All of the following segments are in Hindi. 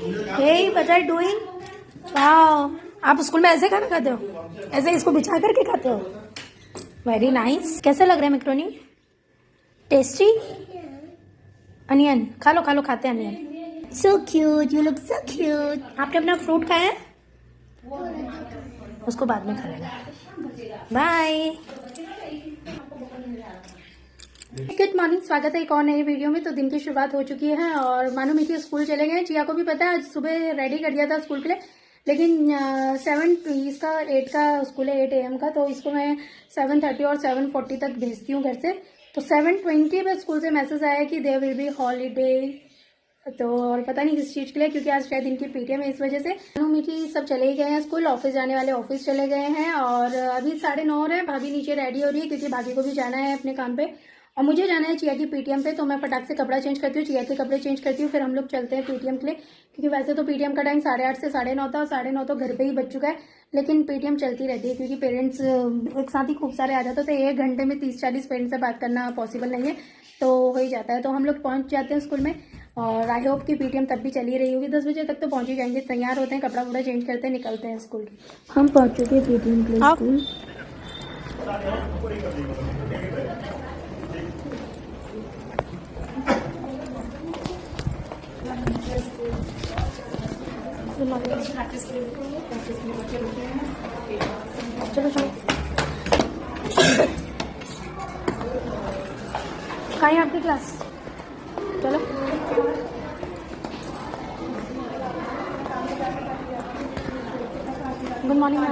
Hey what are doing? Wow, आप स्कूल में ऐसे खाना खाते हो? ऐसे इसको बिछा करके खाते हो? Very nice. कैसा लग रहा है मैक्रोनी? टेस्टी? अनियन खा लो खाते हैं onion. So cute, you look so cute. आपने अपना फ्रूट खाया है? उसको बाद में खा लेना। बाय। गुड मॉर्निंग, स्वागत है एक और नई वीडियो में। तो दिन की शुरुआत हो चुकी है और मानो मीठी स्कूल चले गए। चिया को भी पता है, आज सुबह रेडी कर दिया था स्कूल के लिए, लेकिन 8 का स्कूल है, 8 AM का। तो इसको मैं 7:30 और 7:40 तक भेजती हूँ घर से। तो 7:20 पे स्कूल से मैसेज आया कि देयर विल बी हॉलीडे। तो और पता नहीं किस चीज़ के लिए, क्योंकि आज शायद इनकी पीटीएम है, इस वजह से मानो मीठी सब चले ही गए हैं स्कूल। ऑफिस जाने वाले ऑफिस चले गए हैं और अभी 9:30 है। भाभी नीचे रेडी हो रही है क्योंकि भाभी को भी जाना है अपने काम पे और मुझे जाना है चिया की पीटीएम पे। तो मैं फटाक से कपड़ा चेंज करती हूँ, चिया के कपड़े चेंज करती हूँ, फिर हम लोग चलते हैं पीटीएम के लिए। क्योंकि वैसे तो पीटीएम का टाइम 8:30 से 9:30 था और 9:30 तो घर पे ही बच चुका है, लेकिन पीटीएम चलती रहती है क्योंकि पेरेंट्स एक साथ ही खूब सारे आ जाते हैं। तो 1 घंटे में 30-40 पेरेंट्स से बात करना पॉसिबल नहीं है, तो हो ही जाता है। तो हम लोग पहुँच जाते हैं स्कूल में और आई होप कि पीटीएम तब भी चली रही होगी। 10 बजे तक तो पहुँच ही जाएंगे। तैयार होते हैं, कपड़ा वपड़ा चेंज करते हैं, निकलते हैं स्कूल के। हम पहुँच चुके हैं पीटीएम के लिए स्कूल। चलो चलो, कहाँ है आपकी क्लास? चलो गुड मॉर्निंग मैम।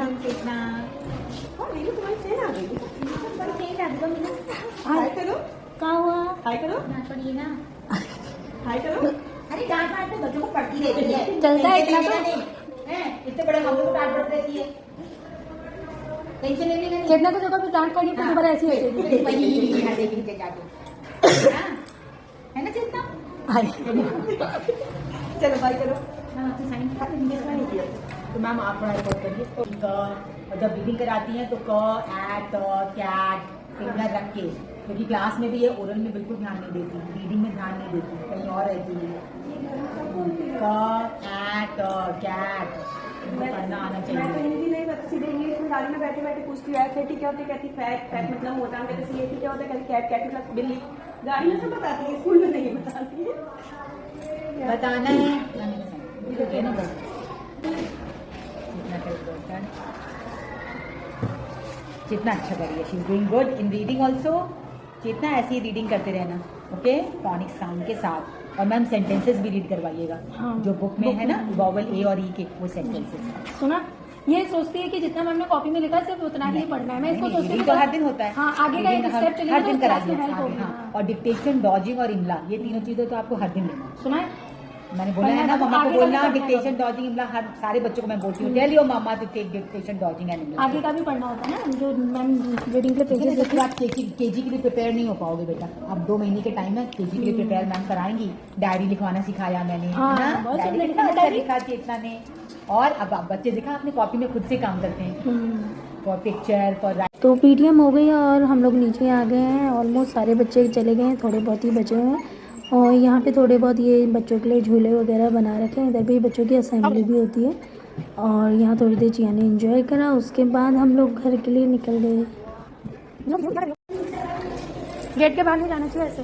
हाय करो। क्या हुआ? हाय करो। ना हाय करो। अरे डांट मारते बच्चों को पड़ती रहती है। चलता है इतना तो। इतने बड़े हम लोग को डांट पड़ती रहती है। टेंशन लेने का नहीं। कितना तो जगह पे डांट पड़ी, फिर दोबारा ऐसी वही देखेंगे जाके, है ना चेतना? चलो बाय करो। तो मैम आप पढ़ाई बहुत करिए। और जब रीडिंग कराती हैं तो क, एट, कैट, फिंगर रख के, क्योंकि क्लास में भी ये ओरल में बिल्कुल ध्यान नहीं देती, रीडिंग में ध्यान नहीं देती, कहीं और रहती है। क, एट, कैट पढ़ना आना चाहिए। मैं तो हिंदी नहीं बता, सीधे इंग्लिश में गाड़ी में बैठे बैठे पूछती हूँ एफ क्या होती है, कहती फैट, फैट मतलब मोटा, मैं कहती सी क्या होता है, कहती कैट, कैट मतलब बिल्ली। गाड़ी में सब बताती है, स्कूल में नहीं बताती है। बताना है जितना अच्छा करिए। She is doing good in reading also. जितना ऐसी रीडिंग करते रहना, ओके, फोनिक साउंड के साथ। और मैम सेंटेंसेस भी रीड करवाइएगा। हाँ, जो बुक में है ना, वॉवल ए और ई के, वो सेंटेंसेस। सुना, ये सोचती है कि जितना मैम ने कॉपी में लिखा सिर्फ उतना ही पढ़ना है। मैं इसको सोचती हूँ तो हर दिन होता है। हाँ, आगे का एक स्टेप चलेगा हर दिन तो करा क्लास में हेल्प होगी। हाँ, और डिक्टेशन, डॉजिंग और इमला, ये तीनों चीजें तो आपको हर दिन लेना। सुना है? मैंने बोला है ना, मम्मा को बोलना डिक्टेशन, डॉजिंग, इमला, हर सारे बच्चों को मैं बोलती हूँ, tell your mamma to take dictation, डॉजिंग एंड इमला। आगे का भी पढ़ना होता है ना, जो मैम रीडिंग के पेजेस देती है। आप केजी के लिए प्रिपेयर नहीं हो पाओगे बेटा। अब 2 महीने के टाइम है, केजी के लिए प्रिपेयर मैम कराएंगी। डायरी लिखवाना सिखाया मैंने, डायरी लिखा चेतना ने। और अब आप बच्चे देखा आपने कॉपी में खुद से काम करते हैं, फॉर पिक्चर, फॉर। तो पीटीएम हो गई और हम लोग नीचे आ गए हैं। ऑलमोस्ट सारे बच्चे चले गए हैं, थोड़े बहुत ही बचे हैं। और यहाँ पे थोड़े बहुत ये बच्चों के लिए झूले वगैरह बना रखे हैं। इधर भी बच्चों की असेंबली भी होती है और यहाँ थोड़ी देर चिया ने एंजॉय करा। उसके बाद हम लोग घर के लिए निकल गए। गेट के बाहर नहीं जाना चाहिए ऐसे।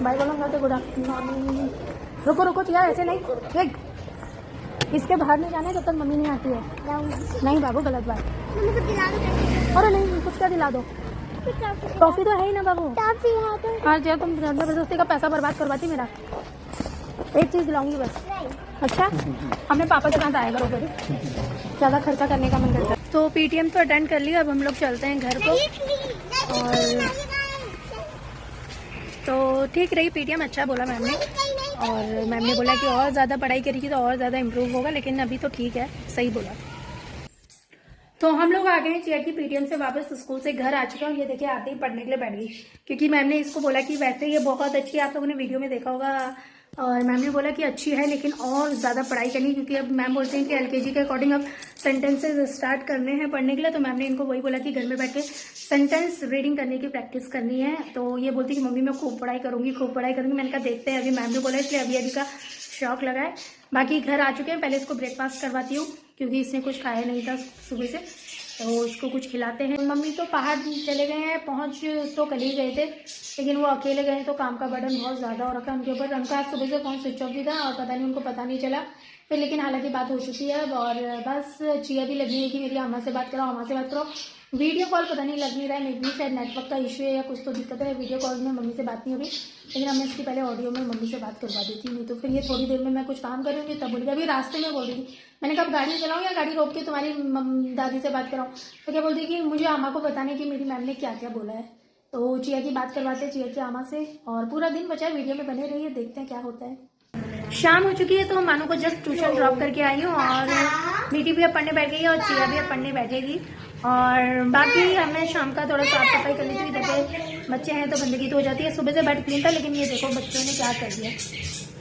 बाय बोलूँगा तो गुड आफ्टरनून। रुको रुको चिया, ऐसे नहीं, इसके बाहर नहीं जाना है जब तक मम्मी नहीं आती है। नहीं बाबू, गलत बात। अरे नहीं, कुछ क्या दिला दो। टॉफी तो है ही ना बाबू। हाँ जो तुम जबरदस्ती का पैसा बर्बाद करवाती मेरा। एक चीज दिलाऊंगी बस। अच्छा, हमने पापा के साथ आया करो, कभी ज्यादा खर्चा करने का मन करता है। तो पीटीएम तो अटेंड कर लिया, अब हम लोग चलते हैं घर को। और तो ठीक रही पीटीएम, अच्छा बोला मैम ने। और मैम ने बोला कि और ज़्यादा पढ़ाई करेगी तो और ज़्यादा इम्प्रूव होगा, लेकिन अभी तो ठीक है, सही बोला। तो हम लोग आ गए हैं चिया की पीटीएम से वापस, स्कूल से घर आ चुके हैं। ये देखिए आते ही पढ़ने के लिए बैठ गई, क्योंकि मैम ने इसको बोला कि वैसे ये बहुत अच्छी, आप लोगों ने वीडियो में देखा होगा, और मैम ने बोला कि अच्छी है लेकिन और ज़्यादा पढ़ाई करनी, क्योंकि अब मैम बोलते हैं कि एलकेजी के अकॉर्डिंग अब सेंटेंसेस स्टार्ट करने हैं पढ़ने के लिए। तो मैम ने इनको वही बोला कि घर में बैठ के सेंटेंस रीडिंग करने की प्रैक्टिस करनी है। तो ये बोलती कि मम्मी मैं खूब पढ़ाई करूँगी, खूब पढ़ाई करूँगी। मैंने कहा देखते हैं, अभी मैम ने बोला इसलिए अभी का शौक लगा है। बाकी घर आ चुके हैं, पहले इसको ब्रेकफास्ट करवाती हूँ क्योंकि इसने कुछ खाया नहीं था सुबह से, तो इसको कुछ खिलाते हैं। मम्मी तो पहाड़ चले गए हैं, पहुंच तो कल ही गए थे लेकिन वो अकेले गए तो काम का बर्डन बहुत ज़्यादा हो रखा है उनके ऊपर। उनका सुबह से फ़ोन स्विच ऑफ भी था और पता नहीं उनको पता नहीं चला फिर, लेकिन हालांकि बात हो चुकी है अब। और बस चिया भी लगी है कि मेरी अम्मा से बात कराओ, अम्मा से बात कराओ। वीडियो कॉल पता नहीं लग नहीं रहा है, मे बी शायद नेटवर्क का इशू है या कुछ तो दिक्कत है, वीडियो कॉल में मम्मी से बात नहीं हो रही। लेकिन मैं इसकी पहले ऑडियो में मम्मी से बात करवा देती हूँ, तो फिर ये थोड़ी देर में मैं कुछ काम करूँगी तब बोलेगी। अभी रास्ते में बोल रही थी, मैंने कहा गाड़ी चलाऊँ या गाड़ी रोक के तुम्हारी दादी से बात कराऊँ, तो क्या बोलती कि मुझे अम्मा को बताने कि मेरी मैम ने क्या क्या बोला है। तो चिया की बात करवाते हैं चिया की अम्मा से, और पूरा दिन बचा है, वीडियो में बने रहिए, देखते हैं क्या होता है। शाम हो चुकी है तो मानू को जस्ट ट्यूशन ड्रॉप करके आई हूँ और मीठी भी अब पढ़ने बैठ गई है और चिया भी अब पढ़ने बैठेगी। और बाकी हमें शाम का थोड़ा साफ सफाई करनी थी, देखो बच्चे हैं तो गंदगी तो हो जाती है। सुबह से बेड क्लीन था लेकिन ये देखो बच्चों ने क्या कर दिया।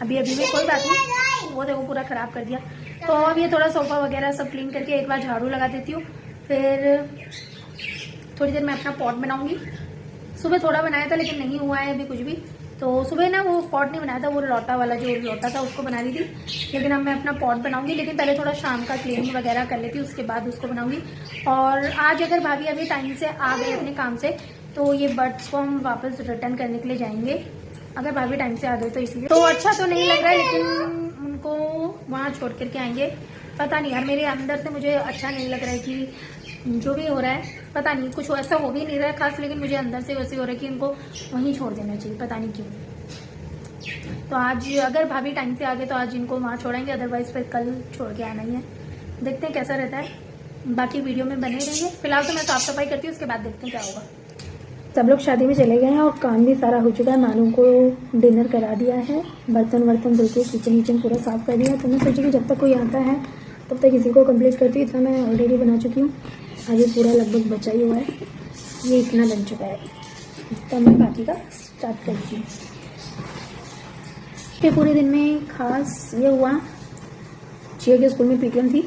अभी भी कोई बात नहीं, वो देखो पूरा खराब कर दिया। तो अब ये थोड़ा सोफा वगैरह सब क्लीन करके एक बार झाड़ू लगा देती हूँ, फिर थोड़ी देर मैं अपना पॉट बनाऊंगी। सुबह थोड़ा बनाया था लेकिन नहीं हुआ है अभी कुछ भी, तो सुबह ना वो पॉट नहीं बनाया था, वो लोटा वाला जो लोटा था उसको बना ली थी। लेकिन अब मैं अपना पॉट बनाऊंगी, लेकिन पहले थोड़ा शाम का क्लीनिंग वगैरह कर लेती हूँ, उसके बाद उसको बनाऊंगी। और आज अगर भाभी अभी टाइम से आ गए अपने काम से तो ये बर्ड्स को हम वापस रिटर्न करने के लिए जाएंगे, अगर भाभी टाइम से आ गए तो इसलिए। तो अच्छा तो नहीं लग रहा है लेकिन उनको वहाँ छोड़ करके आएंगे। पता नहीं यार, मेरे अंदर से मुझे अच्छा नहीं लग रहा है कि जो भी हो रहा है, पता नहीं कुछ ऐसा हो भी नहीं रहा है खास, लेकिन मुझे अंदर से वैसे हो रहा है कि इनको वहीं छोड़ देना चाहिए, पता नहीं क्यों। तो आज अगर भाभी टाइम से आ गए तो आज इनको वहाँ छोड़ेंगे, अदरवाइज फिर कल छोड़ के आना ही है। देखते हैं कैसा रहता है, बाकी वीडियो में बने रहेंगे। फिलहाल तो मैं साफ सफाई करती हूँ, उसके बाद देखते हैं क्या होगा। सब लोग शादी में चले गए हैं और काम भी सारा हो चुका है। मानू को डिनर करा दिया है, बर्तन वर्तन धो के किचन पूरा साफ कर दिया। तो मैं सोची कि जब तक कोई आता है तब तक इसी को कंप्लीट करती हूँ। इतना मैं ऑलरेडी बना चुकी हूँ, अभी पूरा लगभग बचा ही हुआ है, ये इतना बन चुका है। तो मैं बाकी का स्टार्ट करती हूँ। फिर पूरे दिन में खास ये हुआ, चिया के स्कूल में पीटीएम थी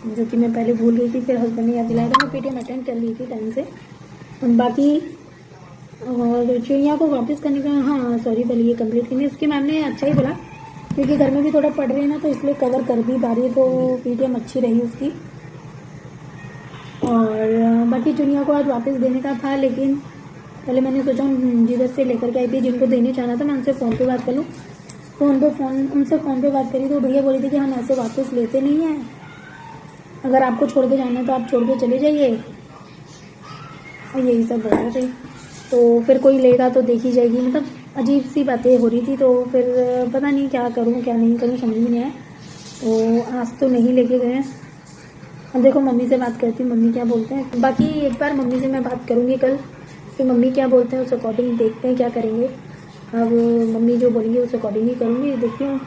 जो कि मैं पहले भूल गई थी, फिर हस्बैंड ने याद दिलाया था। मैं पीटीएम अटेंड कर ली थी टाइम से। और बाकी और चिड़िया को वापस करने का, हाँ सॉरी, पहले ये कंप्लीट करनी। उसकी मैम ने अच्छा ही बोला क्योंकि घर में भी थोड़ा पढ़ रहे हैं ना, तो इसलिए कवर कर भी पा रही है, तो पीटीएम अच्छी रही उसकी। और बाकी चिड़िया को आज वापस देने का था, लेकिन पहले मैंने सोचा जिधर से लेकर के आई थी जिनको देने जाना था मैं उनसे फ़ोन पे बात कर लूँ। तो उनसे फ़ोन पे बात करी तो भैया बोली थी कि हम ऐसे वापस लेते नहीं हैं, अगर आपको छोड़ के जाना है तो आप छोड़ के चले जाइए, और यही सब बोल रहे थे। तो फिर कोई लेगा तो देखी जाएगी, मतलब अजीब सी बातें हो रही थी। तो फिर पता नहीं क्या करूँ क्या नहीं करूँ, समझ में नहीं आया। तो आज तो नहीं लेके गए। अब देखो मम्मी से बात करती हूँ, मम्मी क्या बोलते हैं। बाकी एक बार मम्मी से मैं बात करूँगी कल, फिर मम्मी क्या बोलते हैं उस अकॉर्डिंग देखते हैं क्या करेंगे। अब मम्मी जो बोलेंगे उस अकॉर्डिंग ही करूँगी, देखती हूँ।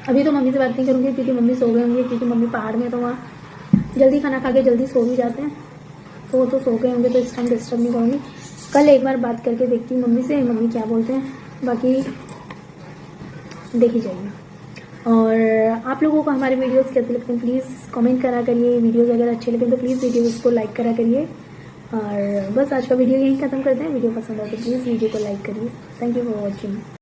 अभी तो मम्मी से बात नहीं करूँगी क्योंकि मम्मी सो गए होंगे, क्योंकि मम्मी पहाड़ में तो वहाँ जल्दी खाना खा के जल्दी सो भी जाते हैं, तो वो तो सो गए होंगे, तो इस टाइम डिस्टर्ब नहीं करूँगी। कल एक बार बात करके देखती हूँ मम्मी से, मम्मी क्या बोलते हैं, बाकी देखी जाएगी। और आप लोगों को हमारे वीडियोस कैसे लगते हैं प्लीज़ कमेंट करा करिए। वीडियोस अगर अच्छे लगे तो प्लीज़ वीडियोस को लाइक करा करिए। और बस आज का वीडियो यहीं ख़त्म करते हैं। वीडियो पसंद आए तो प्लीज़ वीडियो को लाइक करिए। Thank you for watching.